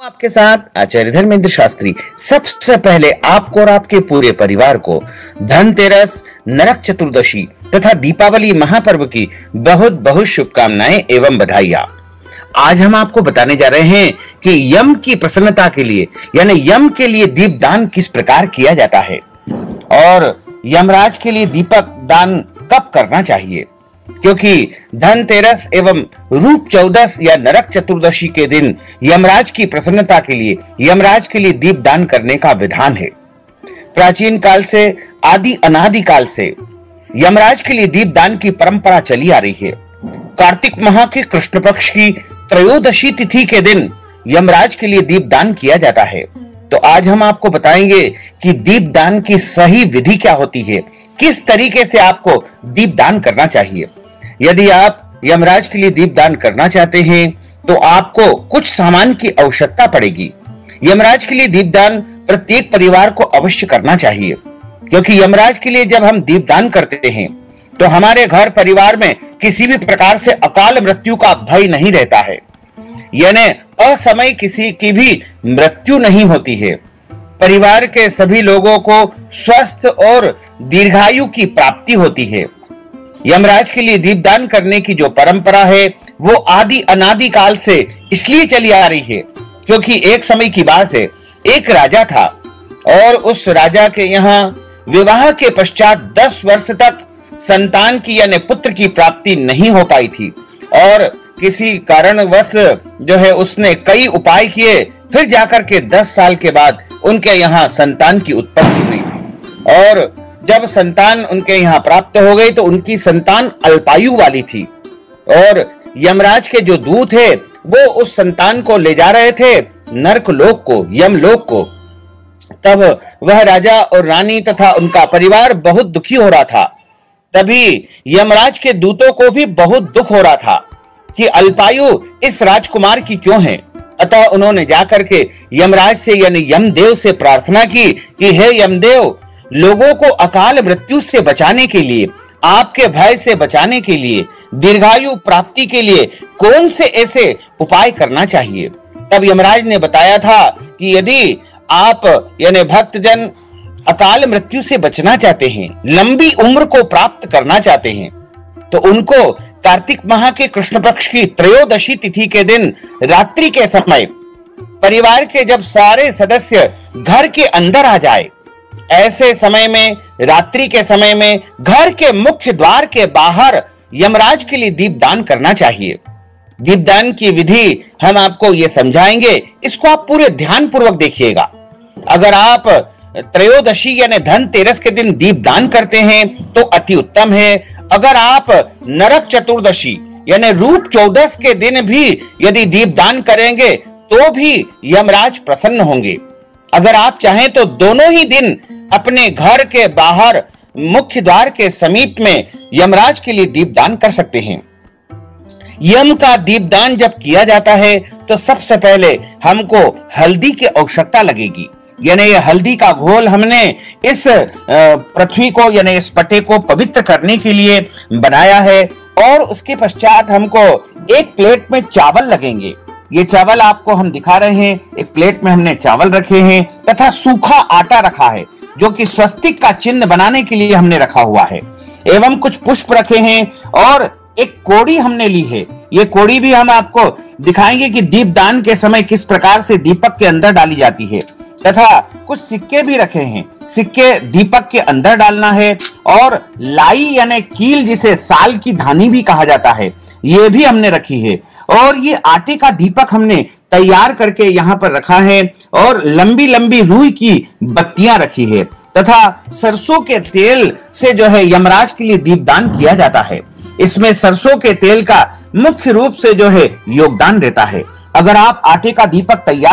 आपके साथ आचार्य धर्मेंद्र शास्त्री। सबसे पहले आपको और आपके पूरे परिवार को धनतेरस, नरक चतुर्दशी तथा दीपावली महापर्व की बहुत बहुत शुभकामनाएं एवं बधाइयां। आज हम आपको बताने जा रहे हैं कि यम की प्रसन्नता के लिए यानी यम के लिए दीपदान किस प्रकार किया जाता है और यमराज के लिए दीपक दान कब करना चाहिए, क्योंकि धनतेरस एवं रूप चौदस या नरक चतुर्दशी के दिन यमराज की प्रसन्नता के लिए यमराज के लिए दीपदान करने का विधान है। प्राचीन काल से आदि अनादि काल से यमराज के लिए दीपदान की परंपरा चली आ रही है। कार्तिक माह के कृष्ण पक्ष की त्रयोदशी तिथि के दिन यमराज के लिए दीपदान किया जाता है। तो आज हम आपको बताएंगे कि दीपदान की सही विधि क्या होती है, किस तरीके से आपको दीपदान करना चाहिए। यदि आप यमराज के लिए दीपदान करना चाहते हैं तो आपको कुछ सामान की आवश्यकता पड़ेगी। यमराज के लिए दीपदान प्रत्येक परिवार को अवश्य करना चाहिए, क्योंकि यमराज के लिए जब हम दीपदान करते हैं तो हमारे घर परिवार में किसी भी प्रकार से अकाल मृत्यु का भय नहीं रहता है, यानी असमय किसी की भी मृत्यु नहीं होती है। परिवार के सभी लोगों को स्वस्थ और दीर्घायु की प्राप्ति होती है। यमराज के लिए दीपदान करने की जो परंपरा है वो आदि अनादि काल से इसलिए चली आ रही है क्योंकि एक समय की बात है, एक राजा था और उस राजा के यहाँ विवाह के पश्चात 10 वर्ष तक संतान की यानी पुत्र की प्राप्ति नहीं हो पाई थी और किसी कारणवश जो है उसने कई उपाय किए, फिर जाकर के 10 साल के बाद उनके यहाँ संतान की उत्पत्ति हुई और जब संतान उनके यहाँ प्राप्त हो गई तो उनकी संतान अल्पायु वाली थी और यमराज के जो दूत है वो उस संतान को ले जा रहे थे नरक लोक को, यमलोक को। तब वह राजा और रानी तथा उनका परिवार बहुत दुखी हो रहा था। तभी यमराज के दूतों को भी बहुत दुख हो रहा था कि अल्पायु इस राजकुमार की क्यों है। अतः उन्होंने जाकर के यमराज से यानी यमदेव से प्रार्थना की कि हे यमदेव, लोगों को अकाल मृत्यु से बचाने के लिए, आपके भय से बचाने के लिए, दीर्घायु प्राप्ति के लिए कौन से ऐसे उपाय करना चाहिए। तब यमराज ने बताया था कि यदि आप यानी भक्तजन अकाल मृत्यु से बचना चाहते हैं, लंबी उम्र को प्राप्त करना चाहते हैं, तो उनको कार्तिक माह के कृष्ण पक्ष की त्रयोदशी तिथि के दिन रात्रि के समय परिवार के जब सारे सदस्य घर के अंदर आ जाए, ऐसे समय में रात्रि के समय में घर के मुख्य द्वार के बाहर यमराज के लिए दीपदान करना चाहिए। दीपदान की विधि हम आपको ये समझाएंगे, इसको आप पूरे ध्यान पूर्वक देखिएगा। अगर आप त्रयोदशी यानी धनतेरस के दिन दीपदान करते हैं तो अति उत्तम है। अगर आप नरक चतुर्दशी यानी रूप चौदस के दिन भी यदि दीपदान करेंगे तो भी यमराज प्रसन्न होंगे। अगर आप चाहें तो दोनों ही दिन अपने घर के बाहर मुख्य द्वार के समीप में यमराज के लिए दीपदान कर सकते हैं। यम का दीपदान जब किया जाता है तो सबसे पहले हमको हल्दी की आवश्यकता लगेगी, यानी ये हल्दी का घोल हमने इस पृथ्वी को यानी इस पटे को पवित्र करने के लिए बनाया है और उसके पश्चात हमको एक प्लेट में चावल लगेंगे। ये चावल आपको हम दिखा रहे हैं, एक प्लेट में हमने चावल रखे हैं तथा सूखा आटा रखा है जो कि स्वस्तिक का चिन्ह बनाने के लिए हमने रखा हुआ है, एवं कुछ पुष्प रखे हैं और एक कोड़ी हमने ली है। ये कोड़ी भी हम आपको दिखाएंगे कि दीपदान के समय किस प्रकार से दीपक के अंदर डाली जाती है, तथा कुछ सिक्के भी रखे हैं। सिक्के दीपक के अंदर डालना है और लाई यानी कील, जिसे साल की धानी भी कहा जाता है, ये भी हमने रखी है और ये आटे का दीपक हमने तैयार करके यहाँ पर रखा है और लंबी लंबी रुई की बत्तियां रखी है तथा सरसों के तेल से जो है यमराज के लिए दीपदान किया जाता है। इसमें सरसों के तेल का मुख्य रूप से जो है योगदान रहता है। अगर आप आटे का दीपक तैयार